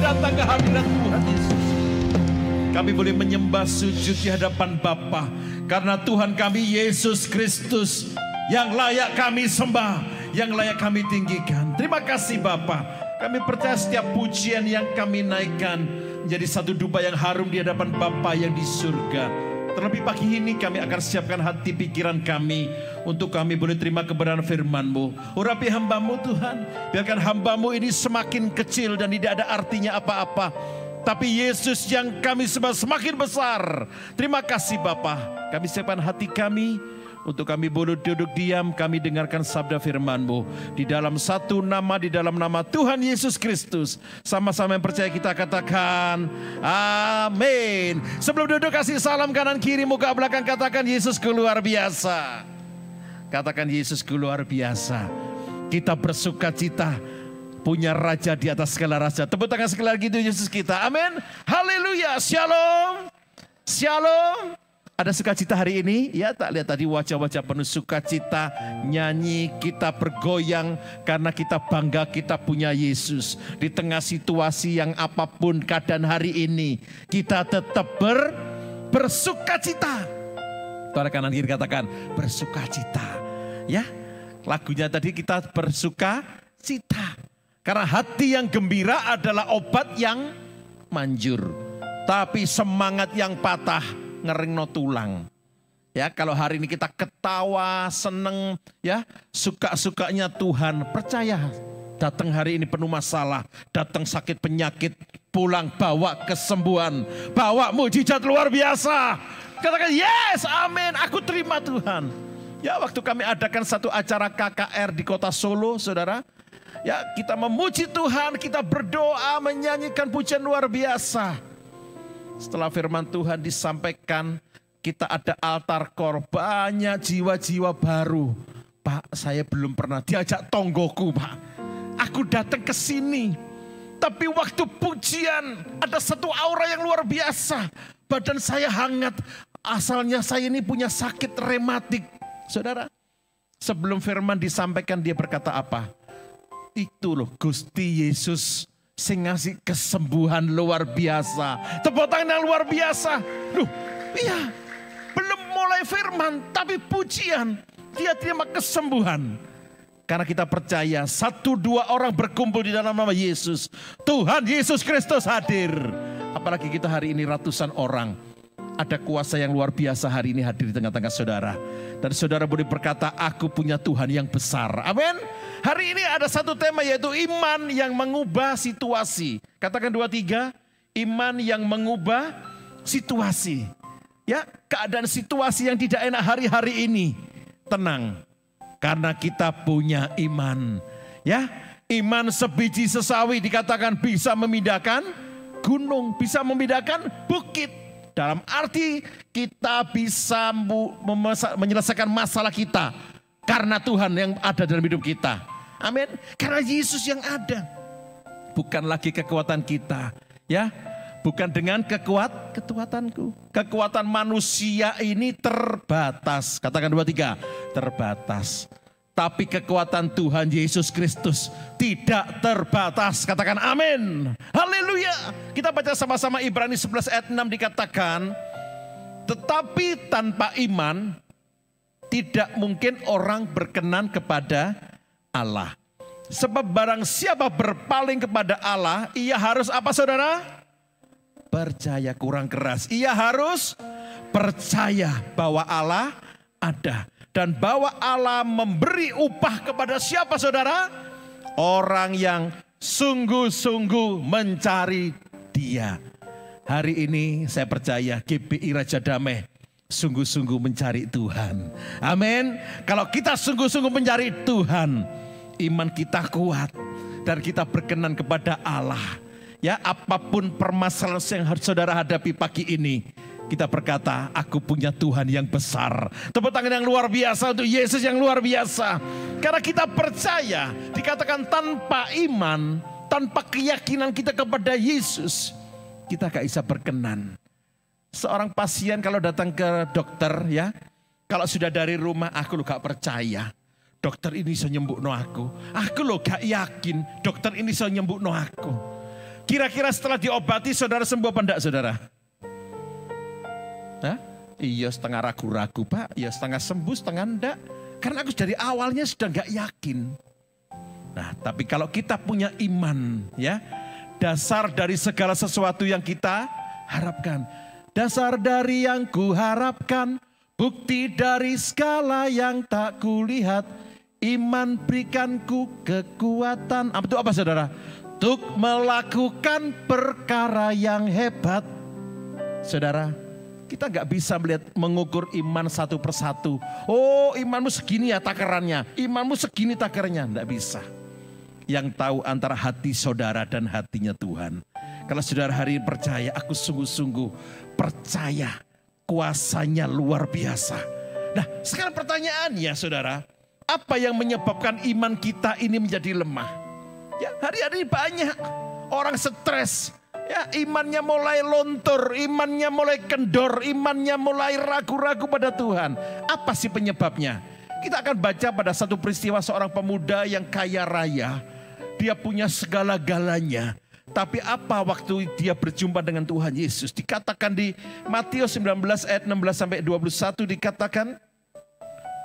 datang ke hadirat Tuhan Yesus. Kami boleh menyembah sujud di hadapan Bapa karena Tuhan kami Yesus Kristus yang layak kami sembah, yang layak kami tinggikan. Terima kasih Bapa. Kami percaya setiap pujian yang kami naikkan menjadi satu dupa yang harum di hadapan Bapa yang di surga. Terlebih pagi ini kami akan siapkan hati pikiran kami untuk kami boleh terima kebenaran firman-Mu. Urapi hamba-Mu Tuhan, biarkan hamba-Mu ini semakin kecil dan tidak ada artinya apa-apa. Tapi Yesus yang kami sembah semakin besar. Terima kasih Bapa. Kami siapkan hati kami untuk kami boleh duduk diam, kami dengarkan sabda firman-Mu. Di dalam satu nama, di dalam nama Tuhan Yesus Kristus. Sama-sama yang percaya kita katakan amin. Sebelum duduk kasih salam kanan kiri, muka belakang, katakan Yesus luar biasa. Katakan Yesus luar biasa. Kita bersuka cita punya raja di atas segala raja. Tepuk tangan sekali lagi untuk Yesus kita. Amin. Haleluya. Shalom. Shalom. Ada sukacita hari ini? Ya, tak lihat tadi wajah-wajah penuh sukacita, nyanyi, kita bergoyang karena kita bangga kita punya Yesus. Di tengah situasi yang apapun keadaan hari ini, kita tetap bersukacita. Tuan kanan kiri katakan bersukacita. Ya, lagunya tadi kita bersukacita. Karena hati yang gembira adalah obat yang manjur. Tapi semangat yang patah ngeringno tulang. Ya, kalau hari ini kita ketawa, seneng, ya, suka-sukanya Tuhan, percaya datang hari ini penuh masalah, datang sakit penyakit, pulang bawa kesembuhan, bawa mujizat luar biasa. Katakan yes, amin, aku terima Tuhan. Ya, waktu kami adakan satu acara KKR di kota Solo, saudara, ya, kita memuji Tuhan, kita berdoa, menyanyikan pujian luar biasa. Setelah firman Tuhan disampaikan, kita ada altar korbannya, jiwa-jiwa baru. Pak, saya belum pernah diajak tonggoku, Pak. Aku datang ke sini, tapi waktu pujian ada satu aura yang luar biasa. Badan saya hangat, asalnya saya ini punya sakit rematik. Saudara, sebelum firman disampaikan dia berkata apa? Itu loh Gusti Yesus sing ngasih kesembuhan luar biasa. Tepuk tangan yang luar biasa. Loh, iya. Belum mulai firman, tapi pujian. Dia terima kesembuhan. Karena kita percaya 1-2 orang berkumpul di dalam nama Yesus. Tuhan Yesus Kristus hadir. Apalagi kita hari ini ratusan orang. Ada kuasa yang luar biasa hari ini hadir di tengah-tengah saudara. Dan saudara boleh berkata, aku punya Tuhan yang besar. Amin. Hari ini ada satu tema yaitu iman yang mengubah situasi. Katakan 2-3, iman yang mengubah situasi. Ya, keadaan situasi yang tidak enak hari-hari ini. Tenang, karena kita punya iman. Ya, iman sebiji sesawi dikatakan bisa memindahkan gunung, bisa memindahkan bukit. Dalam arti kita bisa menyelesaikan masalah kita. Karena Tuhan yang ada dalam hidup kita. Amin. Karena Yesus yang ada. Bukan lagi kekuatan kita. Ya, bukan dengan kekuatanku. Kekuatan manusia ini terbatas. Katakan 2-3, terbatas. Tapi kekuatan Tuhan Yesus Kristus tidak terbatas. Katakan amin. Haleluya. Kita baca sama-sama Ibrani 11 ayat 6 dikatakan. Tetapi tanpa iman tidak mungkin orang berkenan kepada Allah. Sebab barang siapa berpaling kepada Allah, ia harus apa saudara? Percaya, kurang keras. Ia harus percaya bahwa Allah ada. Dan bahwa Allah memberi upah kepada siapa saudara? Orang yang sungguh-sungguh mencari Dia. Hari ini saya percaya GBI Raja Damai sungguh-sungguh mencari Tuhan. Amin. Kalau kita sungguh-sungguh mencari Tuhan, iman kita kuat dan kita berkenan kepada Allah. Ya, apapun permasalahan yang harus saudara hadapi pagi ini, kita berkata, aku punya Tuhan yang besar. Tepuk tangan yang luar biasa untuk Yesus yang luar biasa. Karena kita percaya, dikatakan tanpa iman, tanpa keyakinan kita kepada Yesus, kita gak bisa berkenan. Seorang pasien kalau datang ke dokter, ya, kalau sudah dari rumah, aku lo gak percaya. Dokter ini bisa nyembuhno aku. Aku lo gak yakin dokter ini bisa nyembuhno aku. Kira-kira setelah diobati saudara sembuh apa enggak saudara? Hah? Iya setengah ragu-ragu Pak, iya setengah sembuh setengah enggak. Karena aku dari awalnya sudah enggak yakin. Nah tapi kalau kita punya iman ya, dasar dari segala sesuatu yang kita harapkan. Dasar dari yang ku harapkan, bukti dari segala yang tak kulihat. Iman berikanku kekuatan. Itu apa saudara? Untuk melakukan perkara yang hebat. Saudara, kita nggak bisa mengukur iman satu persatu. Oh imanmu segini ya takarannya, imanmu segini takarannya. Nggak bisa. Yang tahu antara hati saudara dan hatinya Tuhan. Kalau saudara hari ini percaya, aku sungguh-sungguh percaya kuasanya luar biasa. Nah sekarang pertanyaannya saudara, apa yang menyebabkan iman kita ini menjadi lemah? Ya, hari-hari banyak orang stres, ya imannya mulai lontur, imannya mulai kendor, imannya mulai ragu-ragu pada Tuhan. Apa sih penyebabnya? Kita akan baca pada satu peristiwa seorang pemuda yang kaya raya. Dia punya segala-galanya. Tapi apa waktu dia berjumpa dengan Tuhan Yesus? Dikatakan di Matius 19 ayat 16 sampai 21 dikatakan,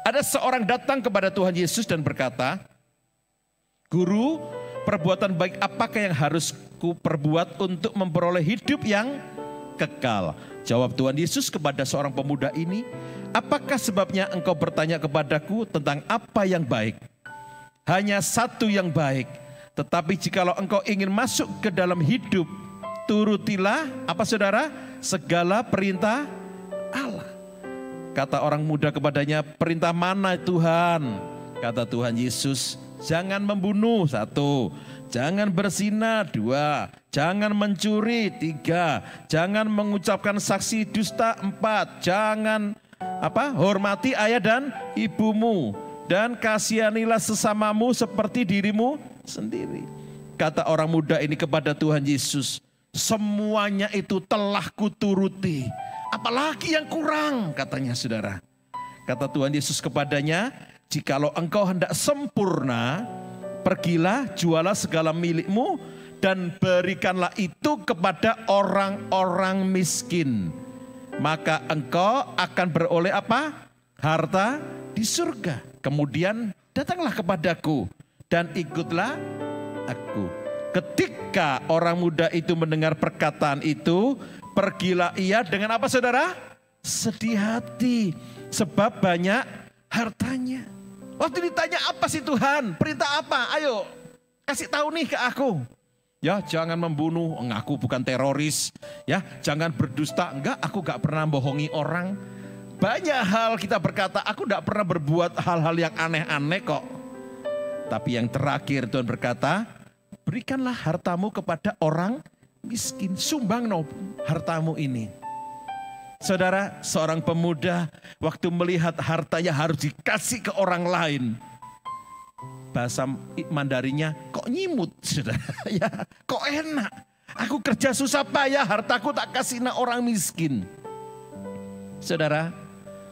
ada seorang datang kepada Tuhan Yesus dan berkata, Guru, perbuatan baik apakah yang harus ku perbuat untuk memperoleh hidup yang kekal? Jawab Tuhan Yesus kepada seorang pemuda ini, apakah sebabnya engkau bertanya kepadaku tentang apa yang baik? Hanya satu yang baik, tetapi jikalau engkau ingin masuk ke dalam hidup, turutilah, apa saudara? Segala perintah Allah. Kata orang muda kepadanya, perintah mana Tuhan? Kata Tuhan Yesus, jangan membunuh 1, jangan berzina 2, jangan mencuri 3, jangan mengucapkan saksi dusta 4, jangan hormati ayah dan ibumu, dan kasihanilah sesamamu seperti dirimu sendiri. Kata orang muda ini kepada Tuhan Yesus, semuanya itu telah kuturuti, apalagi yang kurang, katanya saudara. Kata Tuhan Yesus kepadanya, jikalau engkau hendak sempurna, pergilah, jualah segala milikmu, dan berikanlah itu kepada orang-orang miskin. Maka engkau akan beroleh apa? Harta di surga. Kemudian datanglah kepadaku, dan ikutlah aku. Ketika orang muda itu mendengar perkataan itu, pergilah ia dengan apa saudara? Sedih hati, sebab banyak hartanya. Waktu ditanya apa sih Tuhan? Perintah apa? Ayo kasih tahu nih ke aku. Ya jangan membunuh, aku bukan teroris. Ya jangan berdusta, enggak, aku gak pernah bohongi orang. Banyak hal kita berkata, aku gak pernah berbuat hal-hal yang aneh-aneh kok. Tapi yang terakhir Tuhan berkata, berikanlah hartamu kepada orang miskin. Sumbang hartamu ini. Saudara, seorang pemuda waktu melihat hartanya harus dikasih ke orang lain. Bahasa Mandarinya, kok nyimut saudara? Ya, kok enak. Aku kerja susah payah, hartaku tak kasih na orang miskin. Saudara,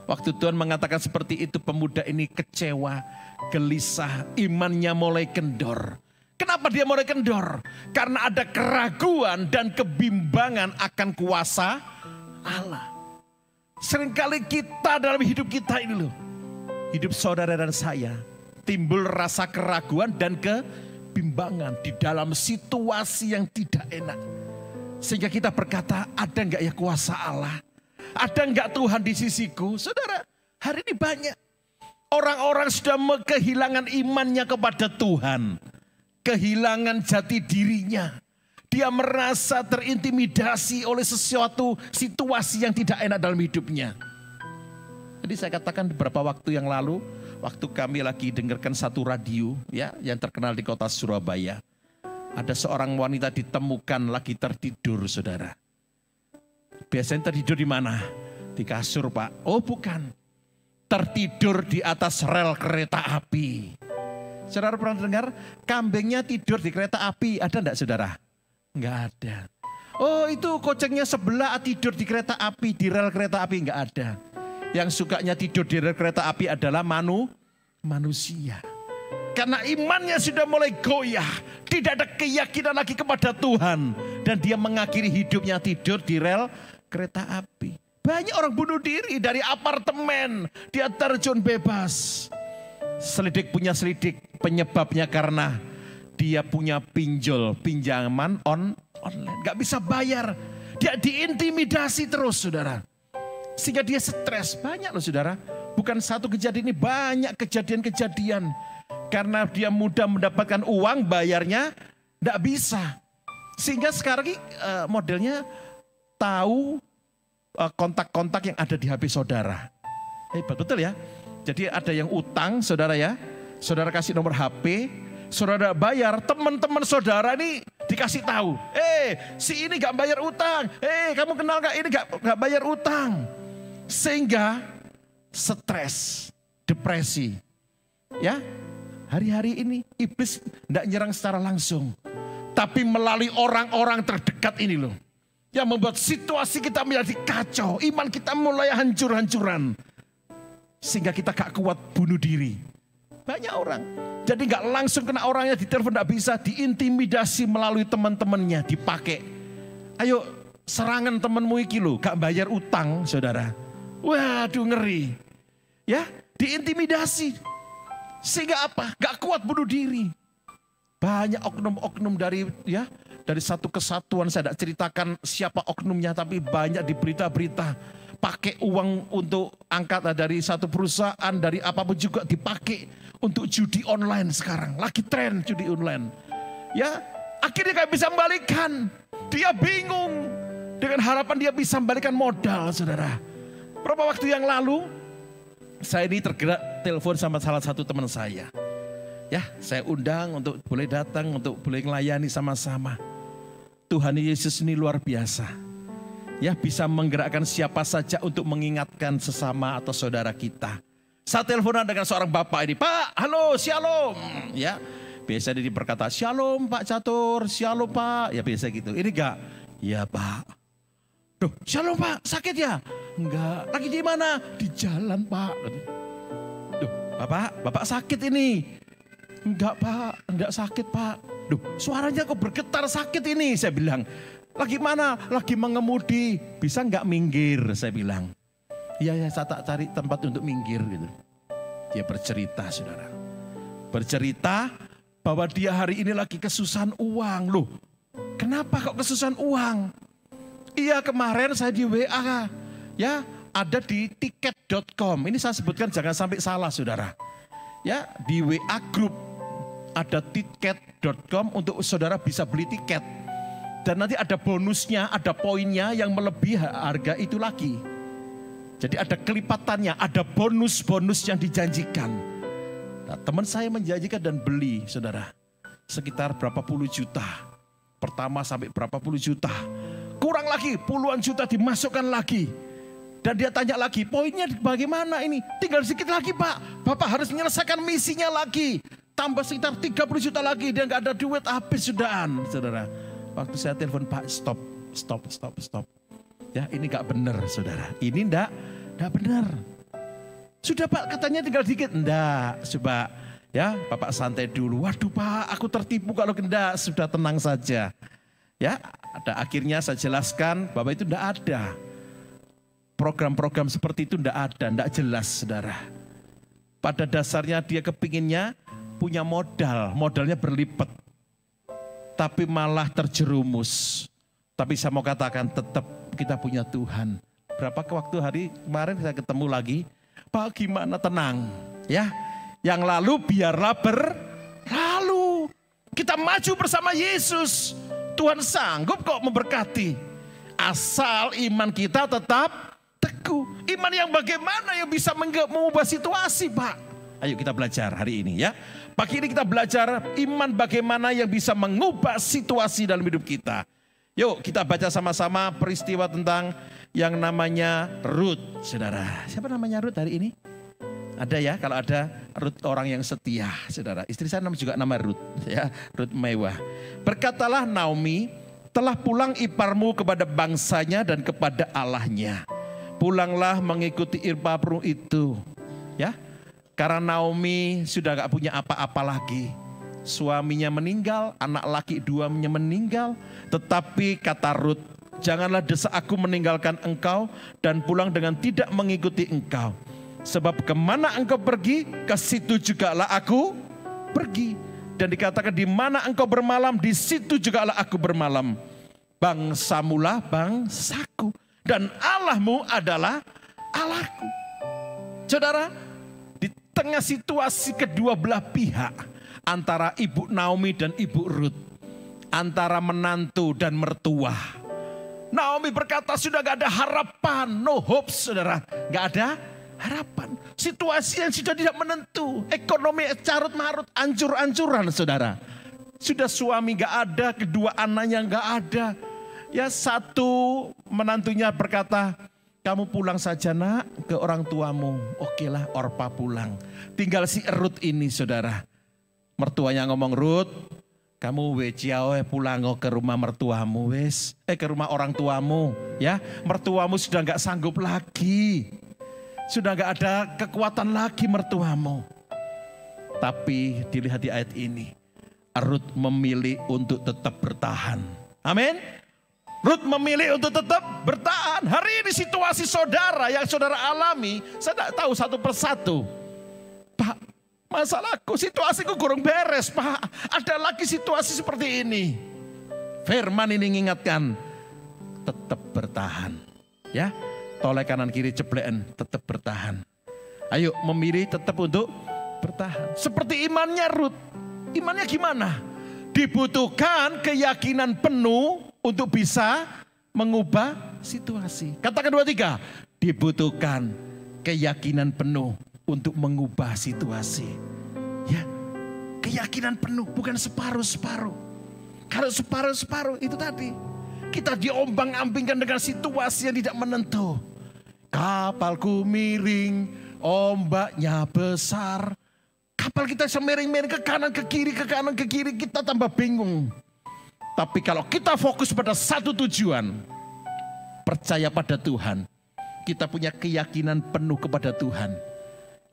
waktu Tuhan mengatakan seperti itu, pemuda ini kecewa, gelisah, imannya mulai kendor. Kenapa dia mulai kendor? Karena ada keraguan dan kebimbangan akan kuasa Allah. Seringkali kita dalam hidup kita ini loh, hidup saudara dan saya, timbul rasa keraguan dan kebimbangan di dalam situasi yang tidak enak. Sehingga kita berkata, ada enggak ya kuasa Allah? Ada enggak Tuhan di sisiku? Saudara, hari ini banyak orang-orang sudah kehilangan imannya kepada Tuhan. Kehilangan jati dirinya. Dia merasa terintimidasi oleh sesuatu situasi yang tidak enak dalam hidupnya. Jadi saya katakan beberapa waktu yang lalu, waktu kami lagi dengarkan satu radio ya yang terkenal di kota Surabaya. Ada seorang wanita ditemukan lagi tertidur saudara. Biasanya tertidur di mana? Di kasur Pak. Oh bukan. Tertidur di atas rel kereta api. Saudara pernah dengar kambingnya tidur di kereta api, ada enggak saudara? Enggak ada. Oh itu kucingnya sebelah tidur di kereta api, di rel kereta api, enggak ada. Yang sukanya tidur di rel kereta api adalah manusia. Karena imannya sudah mulai goyah. Tidak ada keyakinan lagi kepada Tuhan. Dan dia mengakhiri hidupnya tidur di rel kereta api. Banyak orang bunuh diri dari apartemen. Dia terjun bebas. Selidik punya selidik. Penyebabnya karena dia punya pinjaman online. Gak bisa bayar. Dia diintimidasi terus, saudara. Sehingga dia stres. Banyak loh, saudara. Bukan satu kejadian ini, banyak kejadian-kejadian. Karena dia mudah mendapatkan uang, bayarnya tidak bisa. Sehingga sekarang modelnya tahu kontak-kontak yang ada di HP saudara. Hebat, betul ya? Jadi ada yang utang, saudara ya. Saudara kasih nomor HP, saudara bayar, teman-teman saudara ini dikasih tahu. Si ini gak bayar utang. Kamu kenal gak ini gak bayar utang. Sehingga stres, depresi. Ya, hari-hari ini iblis tidak nyerang secara langsung. Tapi melalui orang-orang terdekat ini loh. Yang membuat situasi kita menjadi kacau. Iman kita mulai hancur-hancuran. Sehingga kita gak kuat bunuh diri. Banyak orang. Jadi gak langsung kena orangnya ditelepon, gak bisa. Diintimidasi melalui teman-temannya, dipakai. Ayo serangan temanmu iki loh, gak bayar utang, saudara. Waduh, ngeri. Ya, diintimidasi. Sehingga apa? Gak kuat bunuh diri. Banyak oknum-oknum dari satu kesatuan. Saya tidak ceritakan siapa oknumnya, tapi banyak di berita-berita. Pakai uang untuk angkat dari satu perusahaan, dari apapun juga dipakai untuk judi online sekarang. Lagi tren judi online. Ya, akhirnya gak bisa membalikan. Dia bingung. Dengan harapan dia bisa membalikan modal, saudara. Berapa waktu yang lalu, saya ini tergerak telepon sama salah satu teman saya. Ya, saya undang untuk boleh datang, untuk boleh melayani sama-sama. Tuhan Yesus ini luar biasa. Ya, bisa menggerakkan siapa saja untuk mengingatkan sesama atau saudara kita. Saya teleponan dengan seorang bapak ini, Pak, halo, shalom. Ya, biasa dia berkata, shalom Pak Catur, shalom Pak. Ya biasa gitu. Ini enggak, ya Pak. Duh, shalom Pak, sakit ya? Enggak, lagi di mana? Di jalan Pak. Duh, Bapak sakit ini. Enggak Pak, enggak sakit Pak. Duh, suaranya kok bergetar, sakit ini. Saya bilang, lagi mana? Lagi mengemudi, bisa enggak minggir? Saya bilang. Iya, saya tak cari tempat untuk minggir gitu. Dia bercerita, saudara. Bercerita bahwa dia hari ini lagi kesusahan uang. Loh, kenapa kok kesusahan uang? Iya, kemarin saya di WA, ya ada di tiket.com. Ini saya sebutkan jangan sampai salah, saudara. Ya, di WA Group ada tiket.com untuk saudara bisa beli tiket. Dan nanti ada bonusnya, ada poinnya yang melebihi harga itu lagi. Jadi ada kelipatannya, ada bonus-bonus yang dijanjikan. Nah, teman saya menjanjikan dan beli, saudara. Sekitar berapa puluh juta. Pertama sampai berapa puluh juta. Kurang lagi, puluhan juta dimasukkan lagi. Dan dia tanya lagi, poinnya bagaimana ini? Tinggal sedikit lagi Pak. Bapak harus menyelesaikan misinya lagi. Tambah sekitar 30 juta lagi. Dia nggak ada duit, habis sudahan, saudara. Waktu saya telepon, Pak, stop. Ya, ini nggak benar, saudara. Ini nggak benar. Sudah Pak, katanya tinggal dikit. Enggak, coba. Ya, Bapak santai dulu. Waduh Pak, aku tertipu kalau enggak. Sudah, tenang saja. Ya, akhirnya saya jelaskan bahwa itu enggak ada. Program-program seperti itu enggak ada, enggak jelas, saudara. Pada dasarnya dia kepinginnya punya modalnya berlipat. Tapi malah terjerumus. Tapi saya mau katakan tetap kita punya Tuhan. Berapa waktu hari kemarin saya ketemu lagi. Pak, gimana? Tenang. Ya, yang lalu biarlah berlalu. Kita maju bersama Yesus. Tuhan sanggup kok memberkati. Asal iman kita tetap teguh. Iman yang bagaimana yang bisa mengubah situasi, Pak? Ayo kita belajar hari ini ya. Pagi ini kita belajar iman bagaimana yang bisa mengubah situasi dalam hidup kita. Yuk kita baca sama-sama peristiwa tentang yang namanya Rut, saudara. Siapa namanya Rut hari ini? Ada ya, kalau ada Rut orang yang setia, saudara. Istri saya juga nama Rut, ya, Rut mewah. Berkatalah Naomi, telah pulang iparmu kepada bangsanya dan kepada Allahnya. Pulanglah mengikuti iparmu itu, ya. Karena Naomi sudah gak punya apa-apa lagi. Suaminya meninggal, anak laki 2-nya meninggal. Tetapi kata Rut, janganlah desak aku meninggalkan engkau dan pulang dengan tidak mengikuti engkau. Sebab kemana engkau pergi, ke situ jugalah aku pergi. Dan dikatakan di mana engkau bermalam, di situ jugalah aku bermalam. Bangsamulah bangsaku dan Allahmu adalah Allahku. Saudara, di tengah situasi kedua belah pihak, antara Ibu Naomi dan Ibu Rut, antara menantu dan mertua, Naomi berkata sudah gak ada harapan, no hope saudara, gak ada harapan. Situasi yang sudah tidak menentu, ekonomi carut marut, ancur-ancuran saudara. Sudah suami gak ada, kedua anaknya gak ada. Ya satu menantunya berkata, kamu pulang saja nak ke orang tuamu. Oke lah, Orpa pulang. Tinggal si Rut ini saudara. Mertuanya ngomong, Rut, kamu pulang ke rumah mertuamu wes. Ke rumah orang tuamu ya. Mertuamu sudah gak sanggup lagi. Sudah gak ada kekuatan lagi mertuamu. Tapi dilihat di ayat ini, Rut memilih untuk tetap bertahan. Amin. Rut memilih untuk tetap bertahan. Hari ini situasi saudara yang saudara alami, saya tidak tahu satu persatu. Pak, masalahku, situasiku kurang beres Pak. Ada lagi situasi seperti ini. Firman ini mengingatkan, tetap bertahan. Ya, toleh kanan kiri cepleken, tetap bertahan. Ayo memilih tetap untuk bertahan. Seperti imannya Rut. Imannya gimana? Dibutuhkan keyakinan penuh untuk bisa mengubah situasi. Katakan 2, 3. Dibutuhkan keyakinan penuh untuk mengubah situasi. Ya, keyakinan penuh, bukan separuh-separuh. Kalau separuh-separuh itu tadi, kita diombang-ambingkan dengan situasi yang tidak menentu. Kapalku miring, ombaknya besar. Kapal kita semiring-miring ke kanan ke kiri, ke kanan ke kiri, kita tambah bingung. Tapi kalau kita fokus pada satu tujuan, percaya pada Tuhan, kita punya keyakinan penuh kepada Tuhan,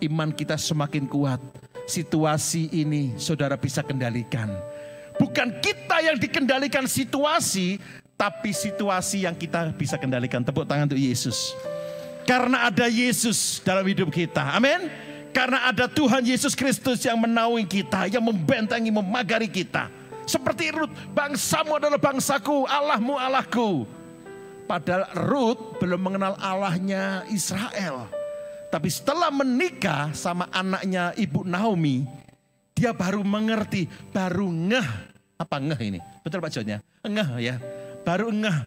iman kita semakin kuat. Situasi ini saudara bisa kendalikan. Bukan kita yang dikendalikan situasi, tapi situasi yang kita bisa kendalikan. Tepuk tangan untuk Yesus. Karena ada Yesus dalam hidup kita. Amin. Karena ada Tuhan Yesus Kristus yang menaungi kita, yang membentengi, memagari kita. Seperti Rut, bangsamu adalah bangsaku, Allahmu Allahku. Padahal Rut belum mengenal Allahnya Israel. Tapi setelah menikah sama anaknya Ibu Naomi, dia baru mengerti, baru ngeh. Apa ngeh ini? Betul Pak John ya? Ngeh ya. Baru ngeh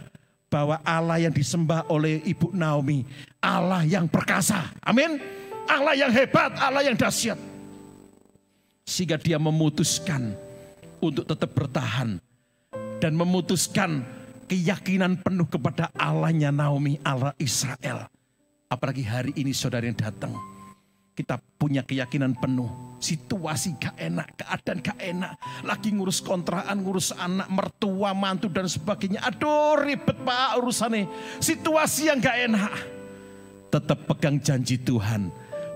bahwa Allah yang disembah oleh Ibu Naomi, Allah yang perkasa. Amin. Allah yang hebat, Allah yang dahsyat. Sehingga dia memutuskan untuk tetap bertahan. Dan memutuskan keyakinan penuh kepada Allahnya Naomi, Allah Israel. Apalagi hari ini saudara yang datang. Kita punya keyakinan penuh. Situasi gak enak, keadaan gak enak. Lagi ngurus kontrakan, ngurus anak, mertua, mantu dan sebagainya. Aduh ribet Pak urusannya. Situasi yang gak enak. Tetap pegang janji Tuhan.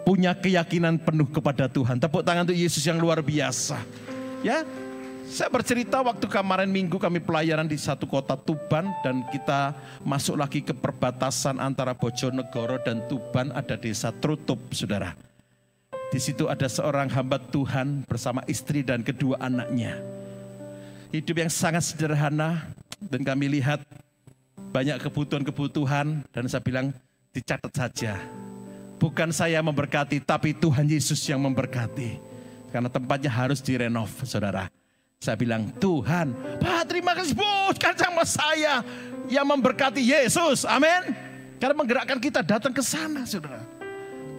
Punya keyakinan penuh kepada Tuhan. Tepuk tangan untuk Yesus yang luar biasa. Ya, saya bercerita waktu kemarin minggu kami pelayanan di satu kota Tuban. Dan kita masuk lagi ke perbatasan antara Bojonegoro dan Tuban. Ada desa Trutup saudara. Di situ ada seorang hamba Tuhan bersama istri dan kedua anaknya. Hidup yang sangat sederhana. Dan kami lihat banyak kebutuhan-kebutuhan. Dan saya bilang dicatat saja. Bukan saya memberkati, tapi Tuhan Yesus yang memberkati. Karena tempatnya harus direnov, saudara. Saya bilang, Tuhan, Pak terima kasih, bukan sama saya yang memberkati Yesus. Amin. Karena menggerakkan kita datang ke sana, saudara.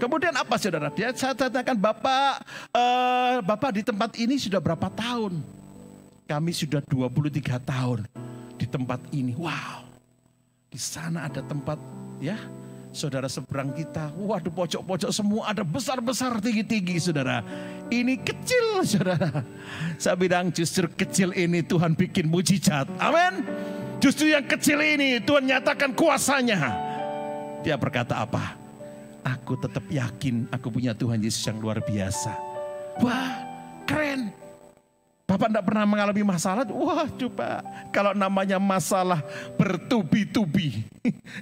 Kemudian apa, saudara? Saya katakan, Bapak di tempat ini sudah berapa tahun? Kami sudah 23 tahun di tempat ini. Wow. Di sana ada tempat, ya. Saudara seberang kita, waduh pojok-pojok semua ada besar-besar tinggi-tinggi saudara. Ini kecil saudara. Saya bilang justru kecil ini Tuhan bikin mujizat. Amin. Justru yang kecil ini Tuhan nyatakan kuasanya. Dia berkata apa? aku tetap yakin aku punya Tuhan Yesus yang luar biasa. Wah, keren. Bapak tidak pernah mengalami masalah? Wah, coba kalau namanya masalah bertubi-tubi.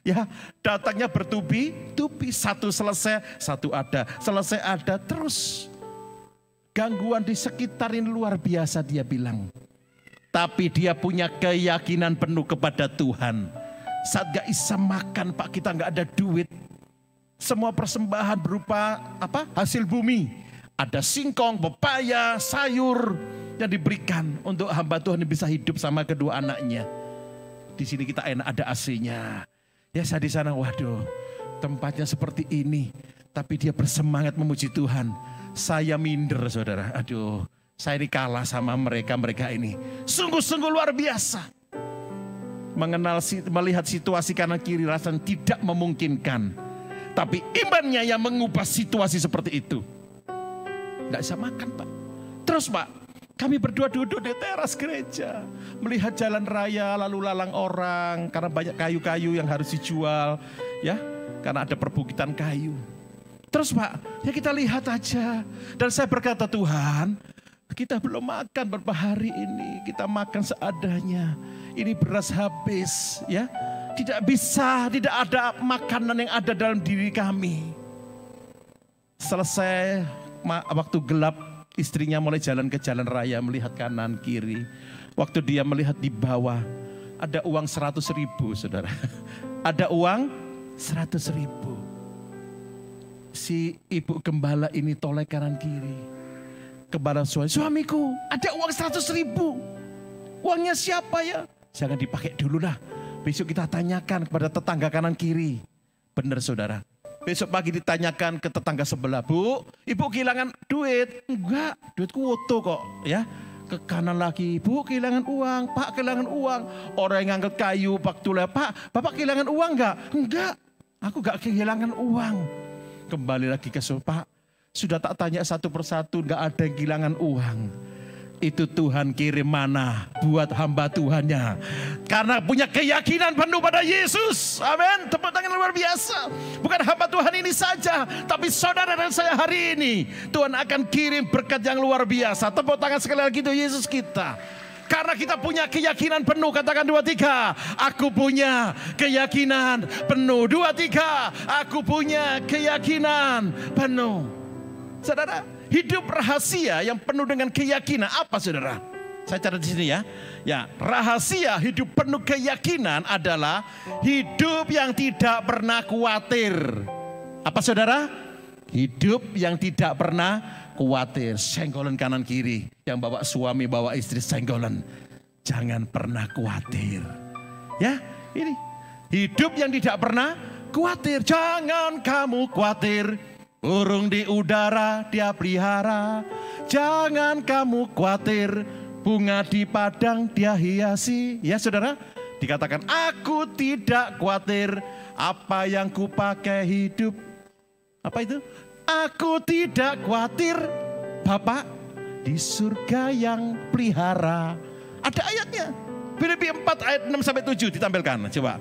Ya, datangnya bertubi-tubi. Satu selesai, satu ada. Selesai ada, terus. Gangguan di sekitar ini luar biasa dia bilang. Tapi dia punya keyakinan penuh kepada Tuhan. Saat gak bisa makan, Pak, kita gak ada duit. Semua persembahan berupa apa? Hasil bumi. Ada singkong, pepaya, sayur yang diberikan untuk hamba Tuhan yang bisa hidup sama kedua anaknya. Di sini kita enak, ada AC-nya. Ya, saya di sana, waduh, tempatnya seperti ini. Tapi dia bersemangat memuji Tuhan. Saya minder, saudara. Aduh, saya ini kalah sama mereka ini. Sungguh-sungguh luar biasa. Melihat situasi kanan kiri rasanya tidak memungkinkan. Tapi imannya yang mengubah situasi seperti itu. Nggak bisa makan, Pak. Terus, Pak, kami berdua duduk di teras gereja. Melihat jalan raya lalu lalang orang. Karena banyak kayu-kayu yang harus dijual. Ya, karena ada perbukitan kayu. Terus, Pak, ya kita lihat aja. Dan saya berkata, Tuhan, kita belum makan beberapa hari ini. Kita makan seadanya. Ini beras habis, ya. Tidak bisa, tidak ada makanan yang ada dalam diri kami. Selesai waktu gelap, istrinya mulai jalan ke jalan raya, melihat kanan kiri. Waktu dia melihat di bawah, ada uang 100.000, saudara. Ada uang 100.000. Si ibu gembala ini toleh kanan kiri. Gembala suamiku, ada uang 100.000. Uangnya siapa ya? Jangan dipakai dulu lah. Besok kita tanyakan kepada tetangga kanan kiri. Benar, saudara. Besok pagi ditanyakan ke tetangga sebelah, Bu, ibu kehilangan duit? Enggak, duitku utuh kok, ya. Ke kanan lagi, Bu, kehilangan uang. Pak, kehilangan uang. Orang yang ngangkat kayu, Pak Tula, Pak, Bapak kehilangan uang enggak? Enggak, aku enggak kehilangan uang. Kembali lagi ke Pak, sudah tak tanya satu persatu, enggak ada yang kehilangan uang. Itu Tuhan kirim mana buat hamba Tuhannya. Karena punya keyakinan penuh pada Yesus. Amin. Tepuk tangan luar biasa. Bukan hamba Tuhan ini saja, tapi saudara dan saya hari ini. Tuhan akan kirim berkat yang luar biasa. Tepuk tangan sekali lagi untuk Yesus kita. Karena kita punya keyakinan penuh. Katakan 2, 3. Aku punya keyakinan penuh. 2, 3. Aku punya keyakinan penuh. Saudara, hidup rahasia yang penuh dengan keyakinan apa, saudara? Saya catat di sini ya. Ya, rahasia hidup penuh keyakinan adalah hidup yang tidak pernah khawatir. Apa, saudara? Hidup yang tidak pernah khawatir. Senggolan kanan kiri. Yang bawa suami, bawa istri, senggolan. Jangan pernah khawatir. Ya, ini. Hidup yang tidak pernah khawatir. Jangan kamu khawatir. Burung di udara dia pelihara. Jangan kamu khawatir. Bunga di padang dia hiasi. Ya, saudara, dikatakan aku tidak khawatir. Apa yang kupakai hidup. Apa itu? Aku tidak khawatir. Bapak di surga yang pelihara. Ada ayatnya. Filipi 4 ayat 6-7 ditampilkan. Coba.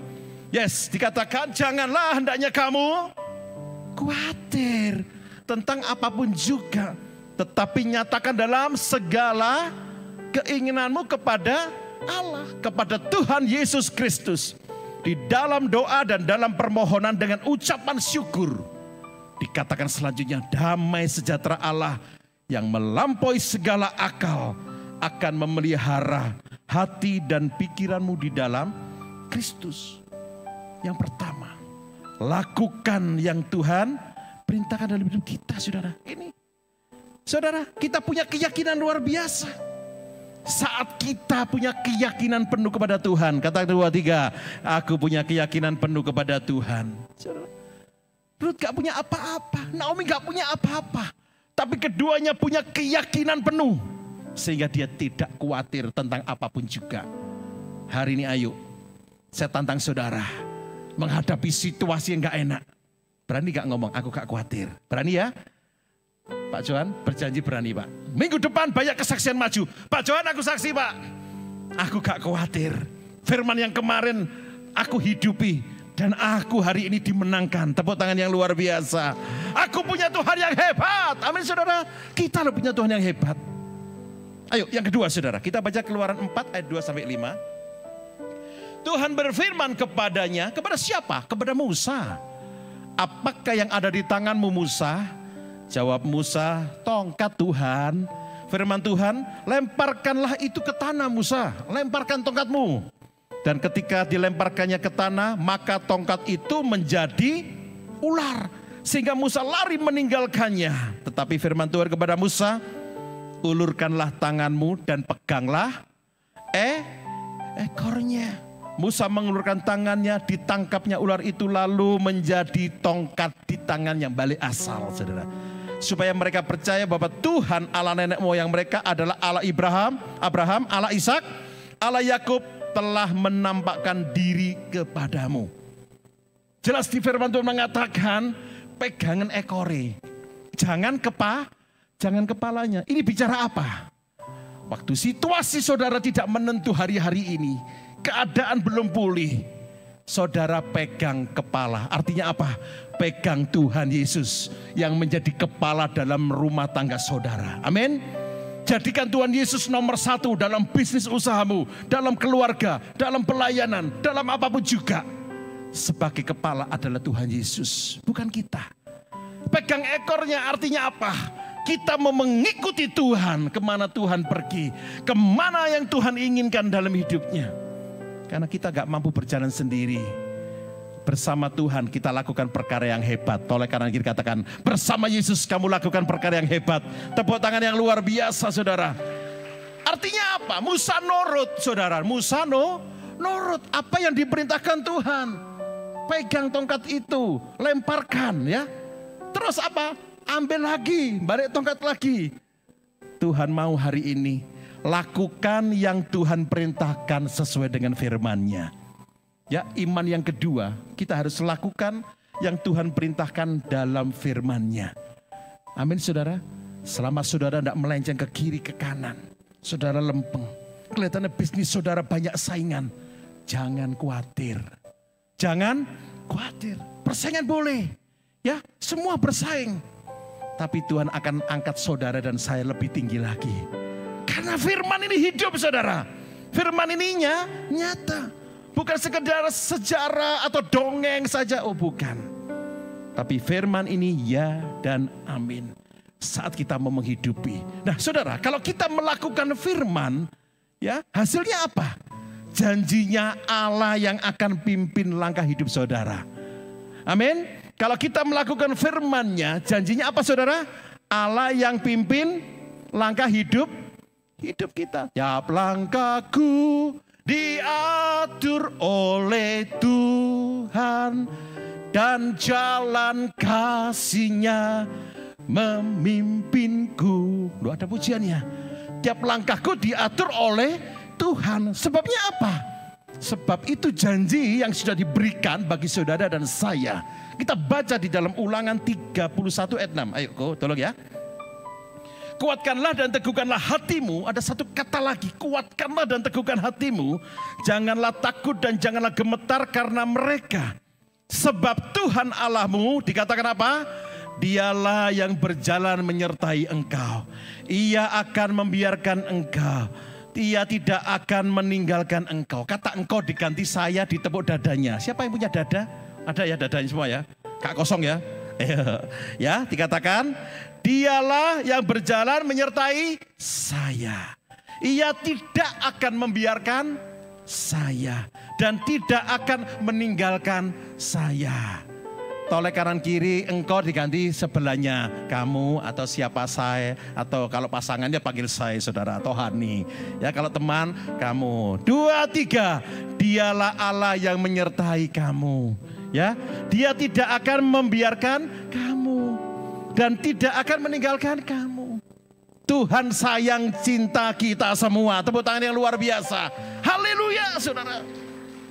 Yes, dikatakan janganlah hendaknya kamu khawatir tentang apapun juga, tetapi nyatakan dalam segala keinginanmu kepada Allah, kepada Tuhan Yesus Kristus, di dalam doa dan dalam permohonan dengan ucapan syukur. Dikatakan selanjutnya, damai sejahtera Allah yang melampaui segala akal akan memelihara hati dan pikiranmu di dalam Kristus. Yang pertama, lakukan yang Tuhan perintahkan dalam hidup kita, saudara. Ini, saudara, kita punya keyakinan luar biasa. Saat kita punya keyakinan penuh kepada Tuhan, kata 2, 3, aku punya keyakinan penuh kepada Tuhan. Saudara, Ruth gak punya apa-apa, Naomi gak punya apa-apa, tapi keduanya punya keyakinan penuh, sehingga dia tidak khawatir tentang apapun juga. Hari ini ayo, saya tantang saudara, menghadapi situasi yang gak enak. Berani gak ngomong, aku gak khawatir? Berani ya? Pak Johan berjanji berani, Pak. Minggu depan banyak kesaksian maju. Pak Johan, aku saksi, Pak. Aku gak khawatir. Firman yang kemarin aku hidupi Dan aku hari ini dimenangkan. Tepuk tangan yang luar biasa. Aku punya Tuhan yang hebat. Amin saudara. Kita punya Tuhan yang hebat. Ayo yang kedua saudara. Kita baca Keluaran 4 ayat 2-5. Tuhan berfirman kepadanya. Kepada siapa? Kepada Musa. Apakah yang ada di tanganmu Musa? Jawab Musa, tongkat Tuhan. Firman Tuhan, lemparkanlah itu ke tanah Musa. Lemparkan tongkatmu. Dan ketika dilemparkannya ke tanah, maka tongkat itu menjadi ular. Sehingga Musa lari meninggalkannya. Tetapi firman Tuhan kepada Musa, ulurkanlah tanganmu dan peganglah ekornya. Musa mengulurkan tangannya, ditangkapnya ular itu lalu menjadi tongkat di tangannya, balik asal saudara. Supaya mereka percaya bahwa Tuhan Allah nenek moyang mereka adalah Allah Abraham, Allah Ishak, Allah Yakub telah menampakkan diri kepadamu. Jelas di firman Tuhan mengatakan pegangan ekore. Jangan kepalanya. Ini bicara apa? Waktu situasi saudara tidak menentu hari-hari ini. Keadaan belum pulih. Saudara pegang kepala. Artinya apa? Pegang Tuhan Yesus yang menjadi kepala dalam rumah tangga saudara. Amin. Jadikan Tuhan Yesus nomor 1 dalam bisnis usahamu, dalam keluarga, dalam pelayanan, dalam apapun juga. Sebagai kepala adalah Tuhan Yesus, bukan kita. Pegang ekornya artinya apa? Kita mau mengikuti Tuhan kemana Tuhan pergi, kemana yang Tuhan inginkan dalam hidupnya. Karena kita gak mampu berjalan sendiri. Bersama Tuhan kita lakukan perkara yang hebat. Oleh karena kita katakan, bersama Yesus kamu lakukan perkara yang hebat. Tepuk tangan yang luar biasa saudara. Artinya apa? Musa nurut saudara. Musa nurut apa yang diperintahkan Tuhan. Pegang tongkat itu, lemparkan ya. Terus apa? Ambil lagi, balik tongkat lagi. Tuhan mau hari ini lakukan yang Tuhan perintahkan sesuai dengan firman-Nya. Ya, iman yang kedua, kita harus lakukan yang Tuhan perintahkan dalam firman-Nya. Amin saudara. Selama saudara tidak melenceng ke kiri ke kanan, saudara lempeng, kelihatannya bisnis saudara banyak saingan, jangan khawatir. Jangan khawatir. Persaingan boleh. Ya, semua bersaing. Tapi Tuhan akan angkat saudara dan saya lebih tinggi lagi. Karena firman ini hidup saudara. Firman ini nyata. Bukan sekedar sejarah atau dongeng saja. Oh bukan. Tapi firman ini ya dan amin. Saat kita mau menghidupi. Nah saudara, kalau kita melakukan firman, ya hasilnya apa? Janjinya Allah yang akan pimpin langkah hidup saudara. Amin. Kalau kita melakukan firman-Nya, janjinya apa saudara? Allah yang pimpin langkah hidup kita. Tiap langkahku diatur oleh Tuhan dan jalan kasih-Nya memimpinku. Loh, ada pujiannya. Tiap langkahku diatur oleh Tuhan. Sebabnya apa? Sebab itu janji yang sudah diberikan bagi saudara dan saya. Kita baca di dalam Ulangan 31 ayat 6. Ayo, tolong ya. Kuatkanlah dan teguhkanlah hatimu. Ada satu kata lagi, kuatkanlah dan teguhkan hatimu. Janganlah takut dan janganlah gemetar karena mereka. Sebab Tuhan Allahmu, dikatakan apa? Dialah yang berjalan menyertai engkau. Ia akan membiarkan engkau. Ia tidak akan meninggalkan engkau. Kata engkau diganti saya ditepuk dadanya. Siapa yang punya dada? Ada ya dadanya semua ya? Kak kosong ya? Ya, dikatakan dialah yang berjalan menyertai saya. Ia tidak akan membiarkan saya dan tidak akan meninggalkan saya. Toleh kanan kiri engkau diganti sebelahnya kamu atau siapa saya, atau kalau pasangannya panggil saya saudara atau Hani. Ya kalau teman kamu. 2, 3, dialah Allah yang menyertai kamu. Ya, dia tidak akan membiarkan kamu dan tidak akan meninggalkan kamu. Tuhan sayang cinta kita semua. Tepuk tangan yang luar biasa. Haleluya saudara.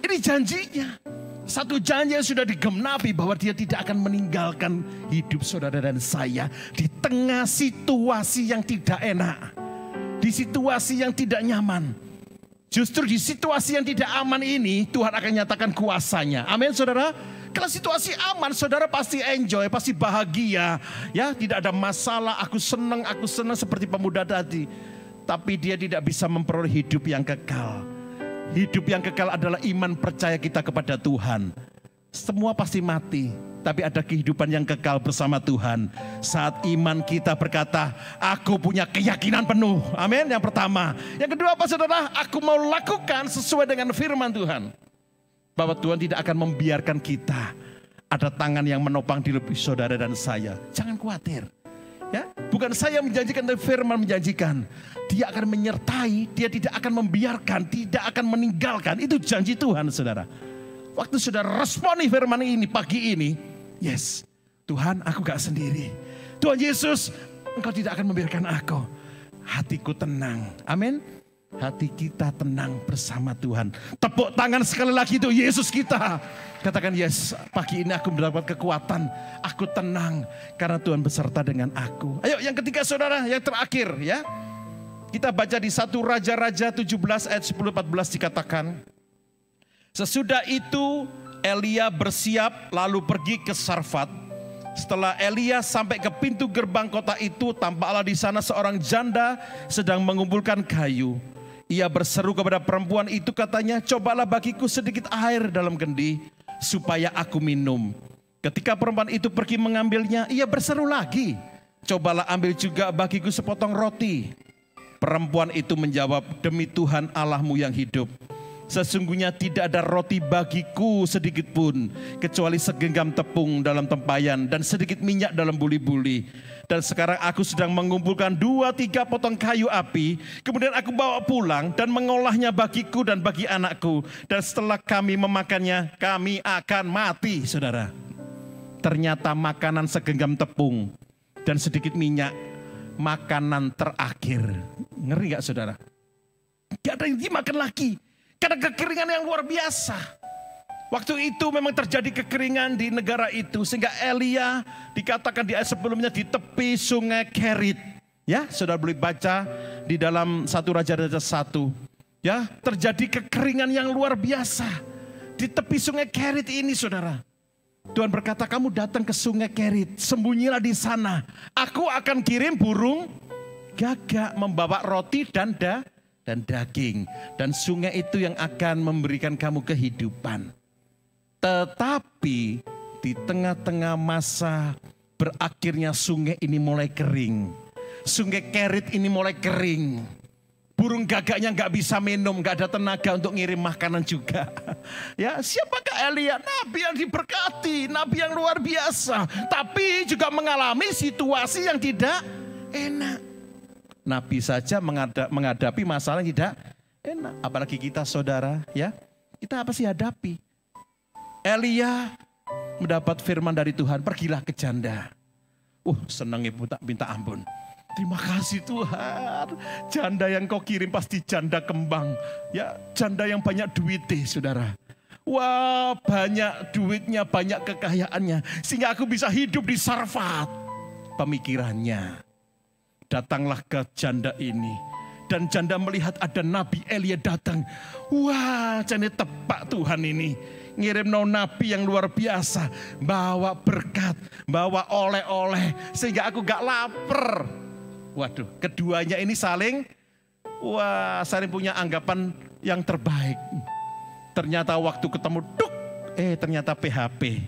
Ini janjinya. Satu janji yang sudah digenapi bahwa dia tidak akan meninggalkan hidup saudara dan saya. Di tengah situasi yang tidak enak. Di situasi yang tidak nyaman. Justru di situasi yang tidak aman ini Tuhan akan nyatakan kuasanya. Amin saudara. Kalau situasi aman, saudara pasti enjoy, pasti bahagia. Ya, tidak ada masalah, aku senang seperti pemuda tadi. Tapi dia tidak bisa memperoleh hidup yang kekal. Hidup yang kekal adalah iman percaya kita kepada Tuhan. Semua pasti mati, tapi ada kehidupan yang kekal bersama Tuhan. Saat iman kita berkata, aku punya keyakinan penuh. Amin, yang pertama. Yang kedua apa saudara? Aku mau lakukan sesuai dengan firman Tuhan. Bahwa Tuhan tidak akan membiarkan kita ada tangan yang menopang di lebih saudara dan saya. Jangan khawatir. Ya, bukan saya menjanjikan, tapi firman menjanjikan. Dia akan menyertai, dia tidak akan membiarkan, tidak akan meninggalkan. Itu janji Tuhan saudara. Waktu saudara responi firman ini pagi ini, yes, Tuhan aku gak sendiri. Tuhan Yesus, Engkau tidak akan membiarkan aku. Hatiku tenang. Amin. Hati kita tenang bersama Tuhan. Tepuk tangan sekali lagi itu Yesus kita. Katakan yes, pagi ini aku mendapat kekuatan. Aku tenang karena Tuhan beserta dengan aku. Ayo yang ketiga saudara, yang terakhir ya. Kita baca di 1 Raja-Raja 17 ayat 10-14 dikatakan. Sesudah itu Elia bersiap lalu pergi ke Sarfat. Setelah Elia sampai ke pintu gerbang kota itu, tampaklah di sana seorang janda sedang mengumpulkan kayu. Ia berseru kepada perempuan itu katanya, cobalah bagiku sedikit air dalam kendi supaya aku minum. Ketika perempuan itu pergi mengambilnya, ia berseru lagi, cobalah ambil juga bagiku sepotong roti. Perempuan itu menjawab, demi Tuhan Allahmu yang hidup, sesungguhnya tidak ada roti bagiku sedikit pun, kecuali segenggam tepung dalam tempayan dan sedikit minyak dalam buli-buli. Dan sekarang aku sedang mengumpulkan 2-3 potong kayu api. Kemudian aku bawa pulang dan mengolahnya bagiku dan bagi anakku. Dan setelah kami memakannya, kami akan mati, saudara. Ternyata makanan segenggam tepung dan sedikit minyak, makanan terakhir. Ngeri gak saudara? Gak ada yang dimakan lagi. Karena kekeringan yang luar biasa. Waktu itu memang terjadi kekeringan di negara itu. Sehingga Elia dikatakan di ayat sebelumnya di tepi sungai Kerit. Ya, saudara boleh baca di dalam 1 Raja-Raja 1. Ya, terjadi kekeringan yang luar biasa. Di tepi sungai Kerit ini saudara. Tuhan berkata, kamu datang ke sungai Kerit. Sembunyilah di sana. Aku akan kirim burung gagak membawa roti dan daging. Dan sungai itu yang akan memberikan kamu kehidupan. Tetapi di tengah-tengah masa berakhirnya sungai ini mulai kering. Sungai Kerit ini mulai kering. Burung gagaknya gak bisa minum, gak ada tenaga untuk ngirim makanan juga. Ya, siapakah Elia? Nabi yang diberkati, nabi yang luar biasa. Tapi juga mengalami situasi yang tidak enak. Nabi saja menghadapi masalah yang tidak enak. Apalagi kita saudara ya. Kita apa sih hadapi? Elia mendapat firman dari Tuhan, pergilah ke janda. Senang ibu tak minta ampun. Terima kasih Tuhan. Janda yang kau kirim pasti janda kembang. Ya, janda yang banyak duit deh saudara. Wah, banyak duitnya, banyak kekayaannya. Sehingga aku bisa hidup di Sarfat. Pemikirannya. Datanglah ke janda ini. Dan janda melihat ada Nabi Elia datang. Wah, jadi tepat Tuhan ini. Ngirim nabi yang luar biasa. Bawa berkat, bawa oleh-oleh. Sehingga aku gak lapar. Waduh, keduanya ini saling punya anggapan yang terbaik. Ternyata waktu ketemu, ternyata PHP.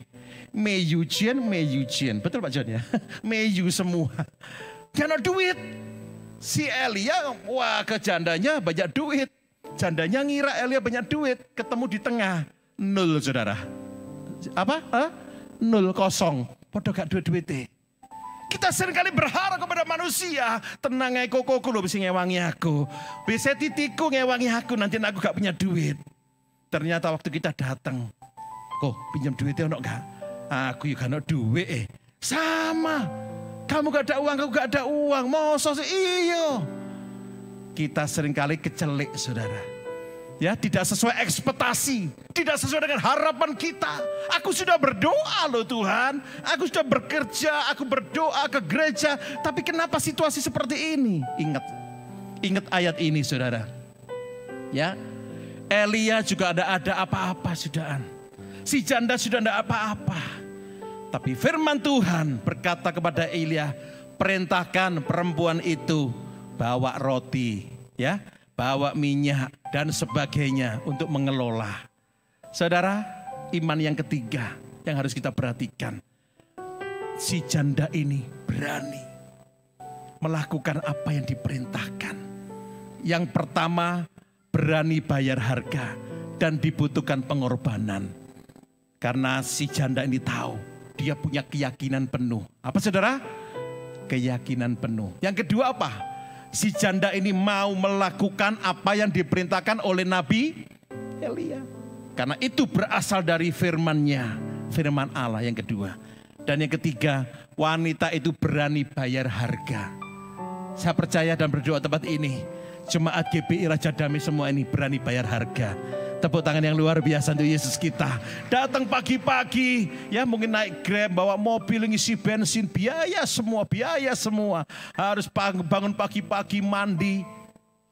Meyujian. Betul Pak John ya? Meyu semua. Karena duit. Si Elia, ke jandanya banyak duit. Jandanya ngira Elia banyak duit. Ketemu di tengah. 0 saudara. Apa? 0 kosong. Padahal gak duit-duitnya. Kita seringkali berharap kepada manusia. Tenang aja koko lo bisa ngewangi aku. Bisa titiku ngewangi aku. Nanti aku gak punya duit. Ternyata waktu kita datang. Kok pinjam duitnya ono gak? Aku juga gak ada duit. Sama. Kamu gak ada uang, aku gak ada uang. Masa sih? Iya. Kita seringkali kecelik saudara. Ya, tidak sesuai ekspektasi, tidak sesuai dengan harapan kita. Aku sudah berdoa loh Tuhan, aku sudah bekerja, aku berdoa ke gereja, tapi kenapa situasi seperti ini? Ingat ayat ini saudara. Ya, Elia juga ada apa-apa sudahan. Si janda sudah tidak apa-apa. Tapi firman Tuhan berkata kepada Elia, perintahkan perempuan itu bawa roti, ya, bawa minyak dan sebagainya untuk mengelola. Saudara, iman yang ketiga yang harus kita perhatikan. Si janda ini berani melakukan apa yang diperintahkan. Yang pertama, berani bayar harga dan dibutuhkan pengorbanan. Karena si janda ini tahu, dia punya keyakinan penuh. Apa saudara? Keyakinan penuh. Yang kedua apa? Si janda ini mau melakukan apa yang diperintahkan oleh Nabi Elia. Karena itu berasal dari firman-Nya, firman Allah yang kedua. Dan yang ketiga, wanita itu berani bayar harga. Saya percaya dan berdoa tempat ini, jemaat GBI Raja Damai semua ini berani bayar harga. Tepuk tangan yang luar biasa untuk Yesus kita. Datang pagi-pagi, ya mungkin naik Grab, bawa mobil, ngisi bensin, biaya semua. Harus bangun pagi-pagi, mandi.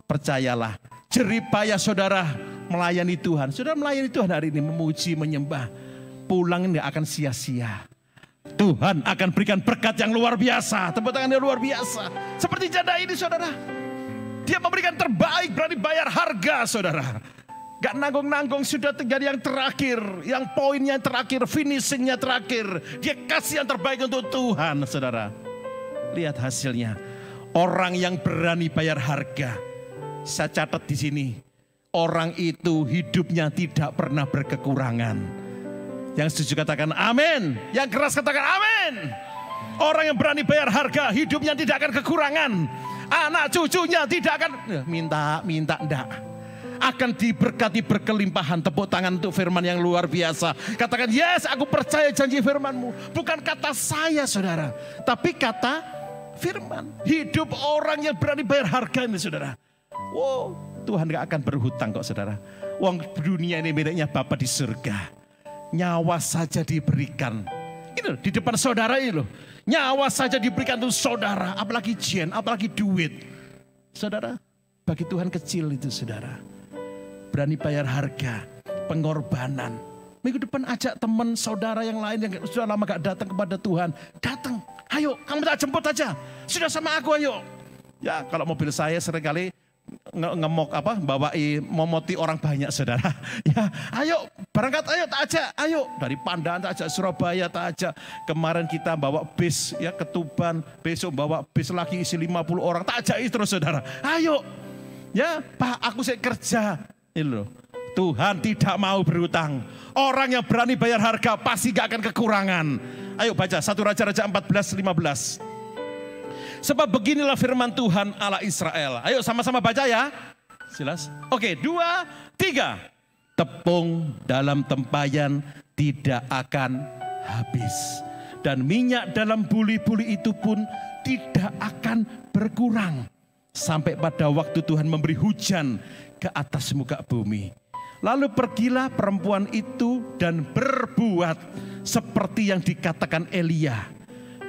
Percayalah, jerih payah saudara melayani Tuhan. Saudara melayani Tuhan hari ini, memuji, menyembah. Pulang nggak akan sia-sia. Tuhan akan berikan berkat yang luar biasa. Tepuk tangan yang luar biasa. Seperti janda ini saudara. Dia memberikan terbaik, berani bayar harga saudara. Gak nanggung-nanggung, sudah terjadi yang terakhir. Yang poinnya yang terakhir, finishingnya terakhir. Dia kasih yang terbaik untuk Tuhan saudara. Lihat hasilnya. Orang yang berani bayar harga. Saya catat di sini. Orang itu hidupnya tidak pernah berkekurangan. Yang setuju katakan amin. Yang keras katakan amin. Orang yang berani bayar harga, hidupnya tidak akan kekurangan. Anak cucunya tidak akan minta enggak. Akan diberkati berkelimpahan. Tepuk tangan untuk firman yang luar biasa. Katakan yes, aku percaya janji firman-Mu. Bukan kata saya saudara, tapi kata firman. Hidup orang yang berani bayar harga ini saudara. Wow, Tuhan gak akan berhutang kok saudara. Uang dunia ini miliknya Bapa di surga. Nyawa saja diberikan. Ini loh, di depan saudara ini loh. Nyawa saja diberikan untuk saudara. Apalagi jen, apalagi duit. Saudara, bagi Tuhan kecil itu saudara. Berani bayar harga, pengorbanan. Minggu depan ajak teman saudara yang lain yang sudah lama gak datang kepada Tuhan. Datang, ayo kamu tak jemput aja. Sudah sama aku ayo. Ya kalau mobil saya seringkali ngemok momoti orang banyak saudara. Ya ayo berangkat, ayo tak ajak, ayo. Dari Pandan tak ajak, Surabaya tak ajak. Kemarin kita bawa bis ya ke Tuban. Besok bawa bis lagi isi 50 orang. Tak ajak terus saudara. Ayo. Ya Pak aku saya kerja. Ini loh, Tuhan tidak mau berhutang. Orang yang berani bayar harga pasti gak akan kekurangan. Ayo baca 1 Raja-Raja 14:15. Sebab beginilah firman Tuhan Allah Israel. Ayo sama-sama baca ya. Jelas? Oke, 2, 3. Tepung dalam tempayan tidak akan habis. Dan minyak dalam buli-buli itu pun tidak akan berkurang. Sampai pada waktu Tuhan memberi hujan ke atas muka bumi. Lalu pergilah perempuan itu dan berbuat seperti yang dikatakan Elia.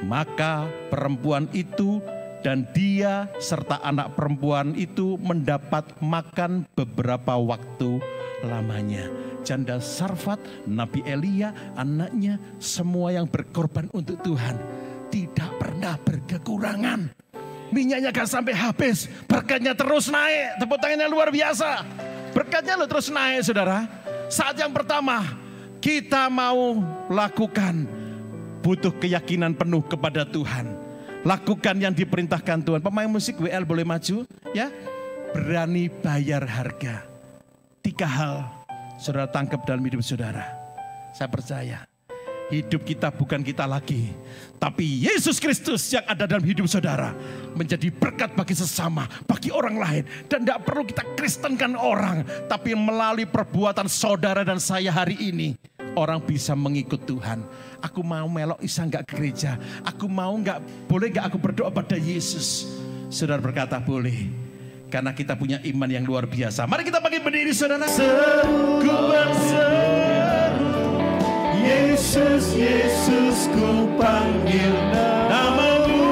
Maka perempuan itu dan dia serta anak perempuan itu mendapat makan beberapa waktu lamanya. Janda Sarfat, Nabi Elia, anaknya, semua yang berkorban untuk Tuhan tidak pernah berkekurangan. Minyaknya gak sampai habis, berkatnya terus naik. Tepuk tangannya luar biasa. Berkatnya lo terus naik saudara. Saat yang pertama kita mau lakukan, butuh keyakinan penuh kepada Tuhan. Lakukan yang diperintahkan Tuhan. Pemain musik WL boleh maju ya. Berani bayar harga. 3 hal saudara tangkap dalam hidup saudara. Saya percaya hidup kita bukan kita lagi, tapi Yesus Kristus yang ada dalam hidup saudara. Menjadi berkat bagi sesama, bagi orang lain. Dan tidak perlu kita kristenkan orang, tapi melalui perbuatan saudara dan saya hari ini, orang bisa mengikut Tuhan. Aku mau melok isa enggak ke gereja. Aku mau enggak, boleh enggak aku berdoa pada Yesus. Saudara berkata boleh. Karena kita punya iman yang luar biasa. Mari kita bagi berdiri saudara. Seru berseru. Yesus, Yesus ku panggil namamu.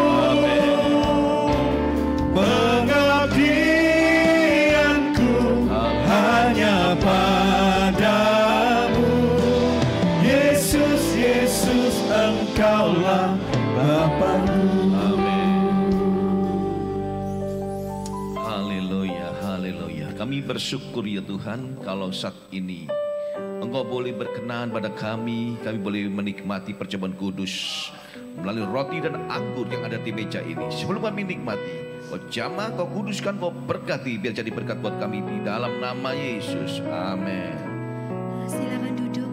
Pengabdianku hanya Kami bersyukur ya Tuhan kalau saat ini Engkau boleh berkenan pada kami boleh menikmati perjamuan kudus melalui roti dan anggur yang ada di meja ini. Sebelum kami nikmati, Kau jamah, Kau kuduskan, Kau berkati, biar jadi berkat buat kami di dalam nama Yesus. Amin. Silakan duduk.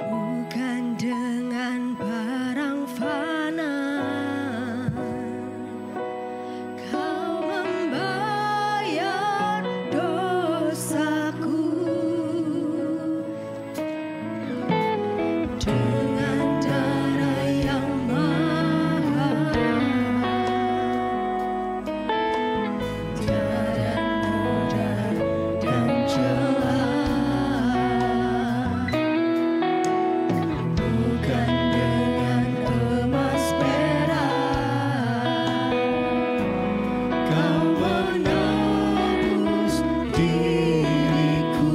Bukan dengan barang fana Kau membayar dosaku, dengan darah yang mahal tiada noda dan celah. Bukan dengan emas perak Kau menebus diriku,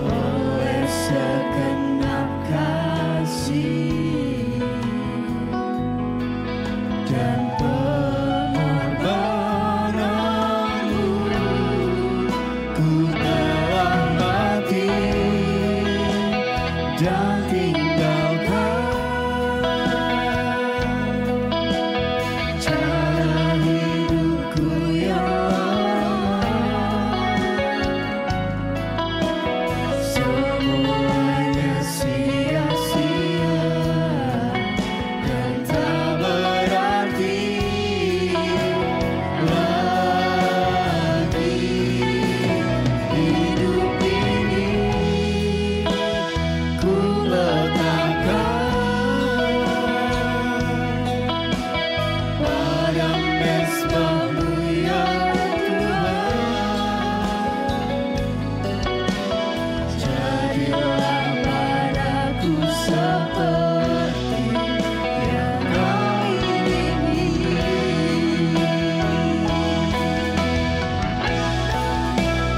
oleh segenap kasih dan pengorbananmu. Ku telah mati dan tinggalkan cara hidupku yang semuanya sia-sia dan tak berarti lagi. Hidup ini ku letakkan pada mezbah-Mu ya Tuhan. Jadilah padaku seperti yang Kau ingini.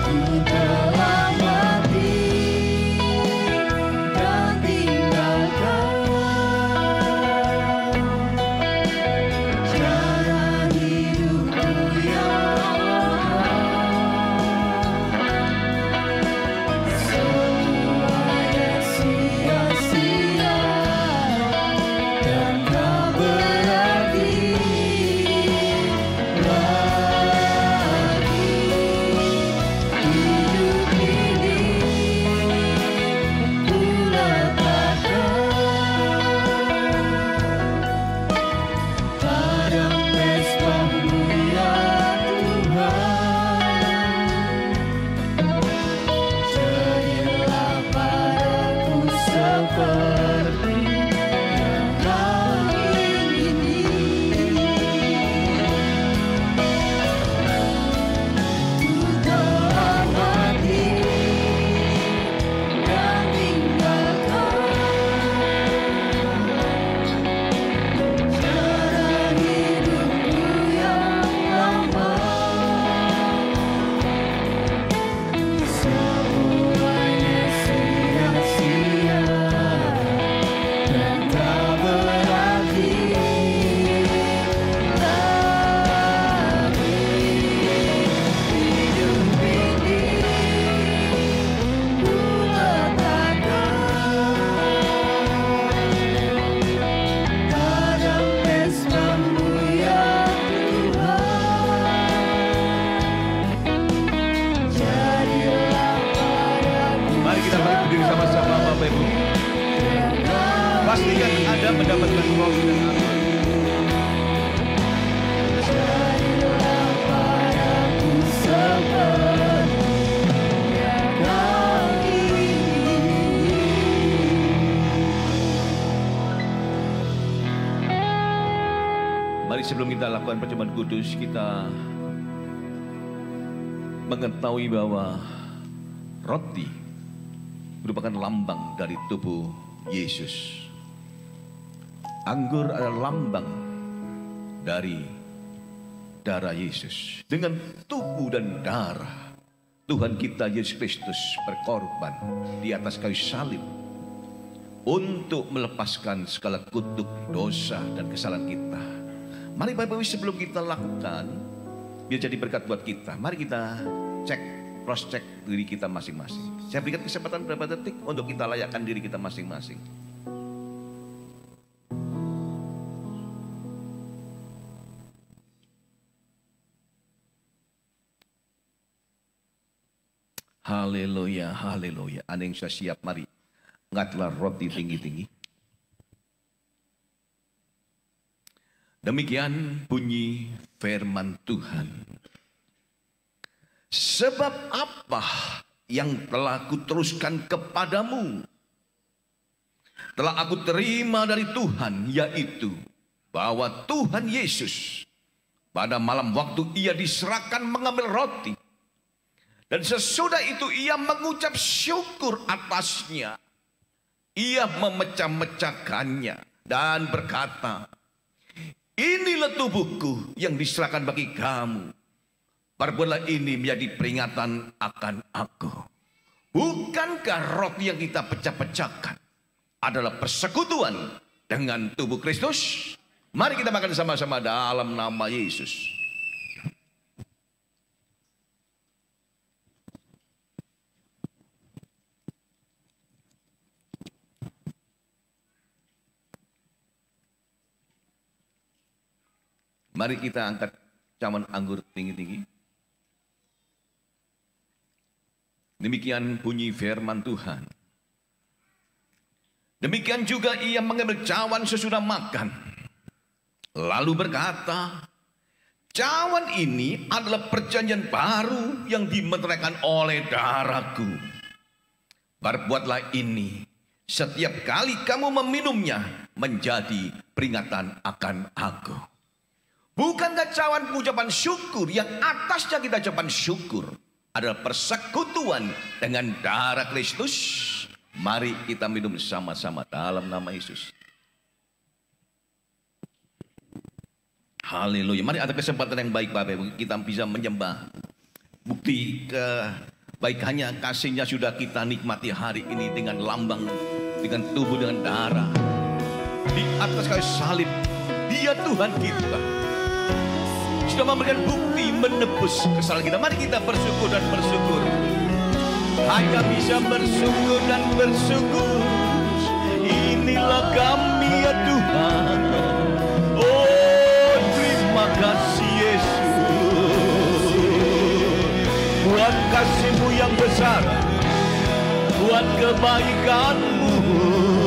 Ku telah mati dan tinggalkan cara hidupku yang semuanya sia-sia dan tak berarti lagi. Hidup ini ku letakkan pada mezbah-Mu ya Tuhan. Jadilah padaku seperti yang Kau ingini. Ku telah mati dan tinggalkan cara hidupku yang lama. Semuanya sia-sia dan tak berarti lagi. Hidup ini ku letakkan pada mezbah-Mu ya Tuhan. Jadilah padaku Mari kita berdiri sama-sama Bapak Ibu. Pastikan Anda mendapatkan roti dan anggur. Jadilah padaku seperti yang Kau ingini. Mari sebelum kita lakukan perjamuan kudus, kita mengetahui bahwa roti merupakan lambang dari tubuh Yesus. Anggur adalah lambang dari darah Yesus. Dengan tubuh dan darah Tuhan kita Yesus Kristus berkorban di atas kayu salib untuk melepaskan segala kutuk dosa dan kesalahan kita. Mari Bapak Ibu, sebelum kita lakukan, biar jadi berkat buat kita, mari kita cek, cross check diri kita masing-masing. Saya berikan kesempatan beberapa detik untuk kita layakkan diri kita masing-masing. Haleluya, haleluya. Ada yang sudah siap, mari. Angkatlah roti tinggi-tinggi. Demikian bunyi firman Tuhan. Sebab apa yang telah kuteruskan kepadamu, telah aku terima dari Tuhan, yaitu bahwa Tuhan Yesus pada malam waktu ia diserahkan mengambil roti, dan sesudah itu ia mengucap syukur atasnya. Ia memecah-mecahkannya dan berkata, inilah tubuhku yang diserahkan bagi kamu. Perbuatlah ini menjadi peringatan akan aku. Bukankah roti yang kita pecah-pecahkan adalah persekutuan dengan tubuh Kristus? Mari kita makan sama-sama dalam nama Yesus. Mari kita angkat cawan anggur tinggi-tinggi. Demikian bunyi firman Tuhan. Demikian juga ia mengambil cawan sesudah makan, lalu berkata, cawan ini adalah perjanjian baru yang dimeteraikan oleh darahku. Perbuatlah ini setiap kali kamu meminumnya menjadi peringatan akan aku. Bukankah cawan pengucapan syukur yang atasnya kita ucapkan syukur adalah persekutuan dengan darah Kristus? Mari kita minum sama-sama dalam nama Yesus. Haleluya. Mari ada kesempatan yang baik Bapak Ibu, kita bisa menyembah. Bukti kebaikannya, kasihnya sudah kita nikmati hari ini dengan lambang, dengan tubuh, dengan darah. Di atas kayu salib, Dia Tuhan kita sudah memberikan bukti menebus kesalahan kita. Mari kita bersyukur dan bersyukur. Hanya bisa bersyukur dan bersyukur. Inilah kami ya Tuhan. Oh, terima kasih Yesus, buat kasih-Mu yang besar, buat kebaikan-Mu.